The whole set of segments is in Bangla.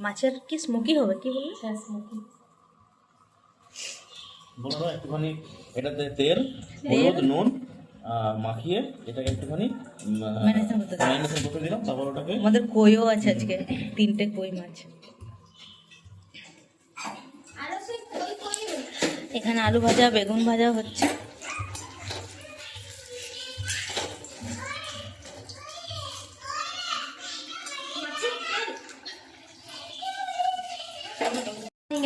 মাছের কি স্মোকি হবে কি বললি? হ্যাঁ স্মোকি। বলো একটুখানি এটাতে তেল, হলুদ, নুন মাখিয়ে এটাকে একটুখানি ম্যারিনেশন করতে দিলাম। তারপর ওটাকে আমাদের কইও আছে আজকে 3টে কই মাছ। এখানে আলু ভাজা বেগুন ভাজা হচ্ছে।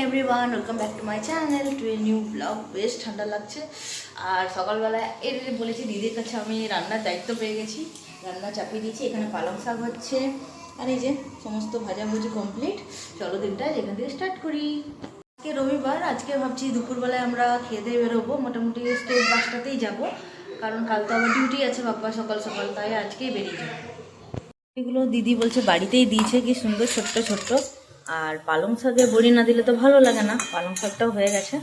Everyone, welcome back to my channel to a new blog. বেশ ঠান্ডা লাগছে আর সকালবেলায় বলেছি দিদির কাছে আমি রান্নার দায়িত্ব পেয়ে গেছি, রান্না চাপিয়ে দিয়েছি। এখানে পালং শাক হচ্ছে আর এই যে সমস্ত ভাজাভুজি কমপ্লিট। চলো দিনটা যেখান থেকে স্টার্ট করি। আজকে রবিবার, আজকে ভাবছি দুপুরবেলায় আমরা খেয়ে দিয়ে বেরোবো, মোটামুটি স্টেট বাসটাতেই যাব, কারণ কাল তো আবার ডিউটি আছে বাপ্পা সকাল সকাল, তাই আজকেই বেরিয়ে যাবো। এগুলো দিদি বলছে বাড়িতেই দিয়েছে, কি সুন্দর ছোট্ট ছোট্ট। আর পালং শাকে বড়ি না দিলে তো ভালো লাগে না, পালং শাকটাও হয়ে গেছে।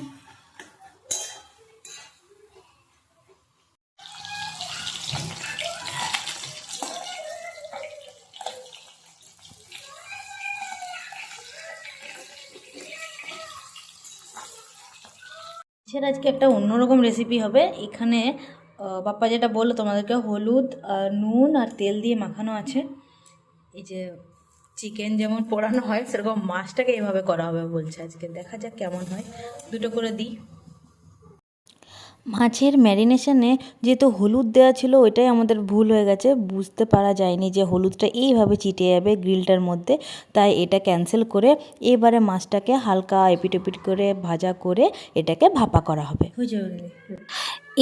আজকে একটা অন্যরকম রেসিপি হবে। এখানে বাপ্পা যেটা বললো তোমাদেরকে, হলুদ নুন আর তেল দিয়ে মাখানো আছে। এই যে চিকেন যেমন পোড়ানো হয় সেরকম মাছটাকে এইভাবে করা হবে বলছে আজকে। দেখা যাক কেমন হয়, দুটো করে দিই। মাছের ম্যারিনেশনে যেহেতু হলুদ দেওয়া ছিল, ওইটাই আমাদের ভুল হয়ে গেছে, বুঝতে পারা যায়নি যে হলুদটা এইভাবে চিটে যাবে গ্রিলটার মধ্যে, তাই এটা ক্যান্সেল করে এবারে মাছটাকে হালকা এপিট এপিট করে ভাজা করে এটাকে ভাপা করা হবে।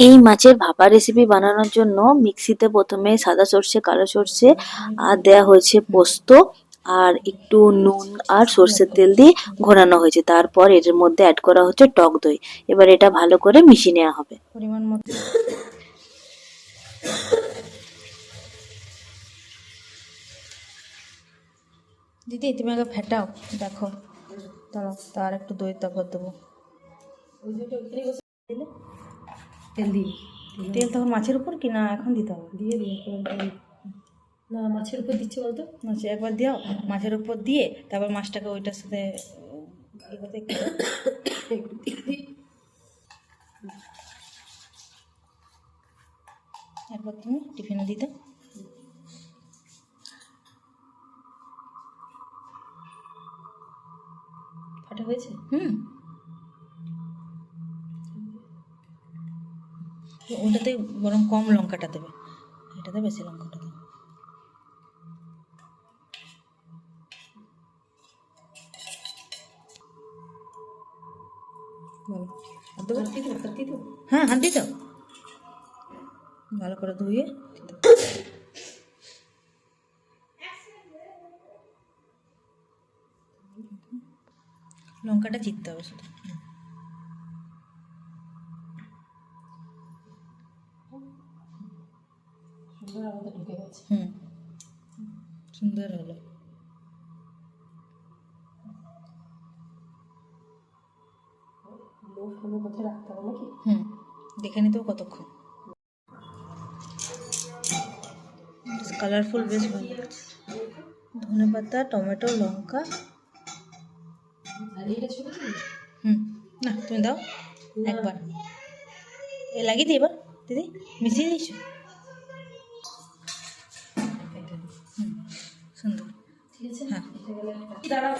এই মাছের ভাপা রেসিপি বানানোর জন্য মিক্সিতে প্রথমে সাদা সর্ষে কালো সর্ষে আর দেওয়া হয়েছে পোস্ত আর একটু নুন আর সর্ষের তেল দিয়ে ঘোরানো হয়েছে। তারপর এর মধ্যে অ্যাড করা হচ্ছে টক দই। এবার এটা ভালো করে মিশিয়ে নেওয়া হবে পরিমাণ মতো। দিদি তুমি আগে ফেটাও, দেখো দাঁড়াও, তার একটু দই তারপর দেবো। তেল দিই, তেল তখন মাছের উপর কি না এখন দিতে হবে? দিয়ে দিই না, মাছের উপর দিচ্ছে বলতো। মাছে একবার দিও, মাছের উপর দিয়ে তারপর মাছটাকে ওইটার সাথে একবার তুমি টিফিনে দিতে। ফাটা হয়েছে? ওটাতে বরং কম লঙ্কাটা দেবে, এটাতে বেশি লঙ্কাটা দেবে। হ্যাঁ হাত দিতে ভালো করে ধুয়ে লঙ্কাটা চিপতে হবে শুধু। সুন্দর আমাদের ঢুকে গেছে। সুন্দর হলো। লো ফ্লেমে কোথায় রাখতে হবে নাকি? দেখে নিতে কতক্ষণ। কালারফুল বেশ ভালো লাগছে। ধনে পাতা টমেটো লঙ্কা। না তুমি দাও একবার, এ লাগিয়ে দিই এবার দিদি, মিশিয়ে দিয়েছো? সুন্দর, ঠিক আছে। হ্যাঁ দাঁড়াও,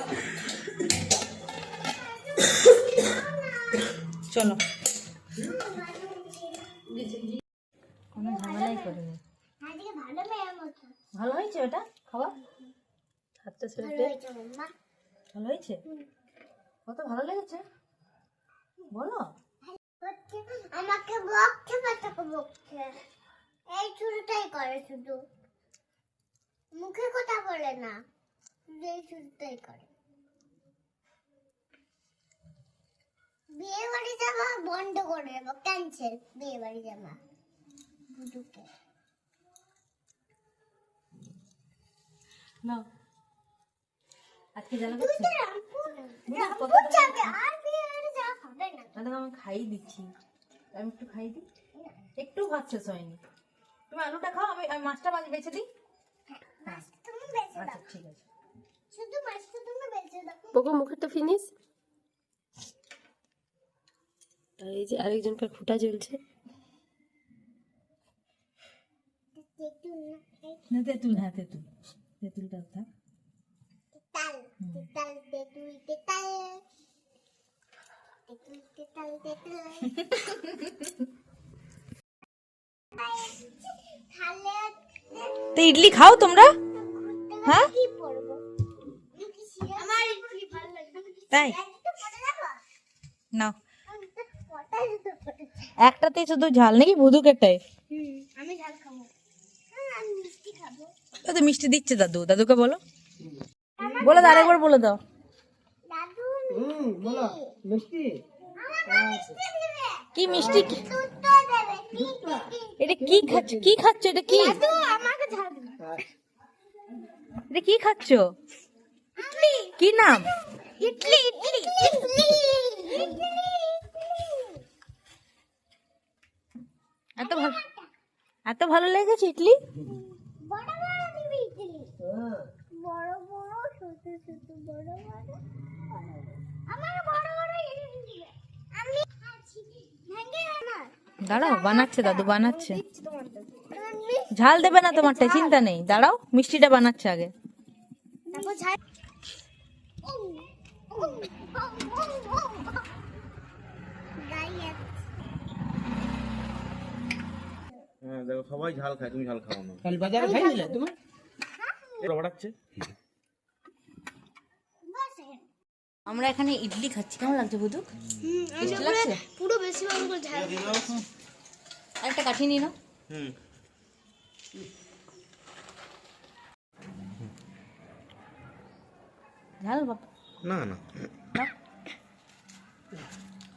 চলো। কোনো ঝামেলাই করিনি। ভালো হয়েছে ওটা খাবার? হাতটা ছেড়ে ভালো হয়েছে? কত ভালো লেগেছে বলো। আমাকে বকছে, বাচ্চাকে বকছে, এই শুরুটাই করে, শুধু মুখে কথা বলে না, শুধু এই শুরুটাই করে। বিয়ে বাড়ি যাওয়া বন্ধ করে দেবো, ক্যান্সেল বিয়ে বাড়ি যাওয়া। বুঝুকে না আজকে জানা তুই করছে যাবে আর বিয়ে বাড়ি যাওয়া হবে না। দাদা আমি খাই দিচ্ছি, আমি একটু খাই দিই। একটু ভাত শেষ হয়নি, তুমি আলুটা খাও, আমি মাছটা বেছে দিই। হ্যাঁ আচ্ছা ঠিক আছে। শুধু মাছটা তুমি বেঁচে দাও। Poco মুখেরটা finish. আর এই যে আরেকজনকার খুঁটা জ্বলছে। তেঁতুল না, না তেঁতুল, হ্যাঁ তেঁতুল, তেঁতুলটা থাক। তেঁতাল, তেঁতাল, তেঁতুল, তেঁতাল। তেঁতুল, তেঁতাল, তেঁতুল। তাহলে তো ইডলি খাও তোমরা? হ্যাঁ কি পড়বো? আমার ইডলি ভালো লাগে। তাই একটু পড়ে যাবো? নাও, আমি তো কটাই তো পড়ে যাই। একটাতেই শুধু ঝাল নাকি ভুদুকেরটাই? আমি ঝাল খাবো। আমি মিষ্টি খাবো। তো মিষ্টি দিচ্ছে দাদু, দাদুকে বলো, বলে দাও আরেকবার বলে দাও। দাদু বলো মিষ্টি। আমাকে মিষ্টি দেবে। কি মিষ্টি? দুধ তো দেবে। কি এটা কি খাচ্ছ? কি খাচ্ছ এটা? কি দাদু আমাকে ঝাল দেবে। এটা কি খাচ্ছ? ইডলি, কি নাম? ইডলি, ইডলি, ইডলি, ইডলি। এত ভালো, এত ভালো লেগেছে ইডলি? বড় বড় দিবি ইডলি। বড় বড়, ছোট ছোট, বড় বড়। আমার বড় বড় ইডলি দিবে। আমি খাচ্ছি। ভেঙে না। দাঁড়াও, বানাচ্ছে দাদু, বানাচ্ছে। তোমারটা। ঝাল দেবে না তোমারটা, চিন্তা নেই, দাঁড়াও, মিষ্টিটা বানাচ্ছে আগে। তারপর ঝাল। হ্যাঁ দেখো সবাই ঝাল খায়, তুমি ঝাল খাও না। কাল বাজারে খাই নিলে তুমি? ওরা বাড়াচ্ছে। আমরা এখানে ইডলি খাচ্ছি, কেমন লাগছে বুদুক? টেস্টি লাগছে? পুরো বেশি ভালো করে ঝাল। আরেকটা কাঠি নিয়ে নাও। হুম ঝাল বাবা? না না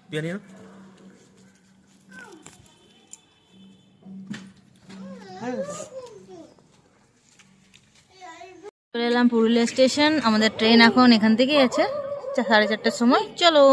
বিরিয়ানি না। চলে এলাম পুরুলিয়া স্টেশন। আমাদের ট্রেন এখন এখান থেকেই আছে 4:30টার সময়। চলো।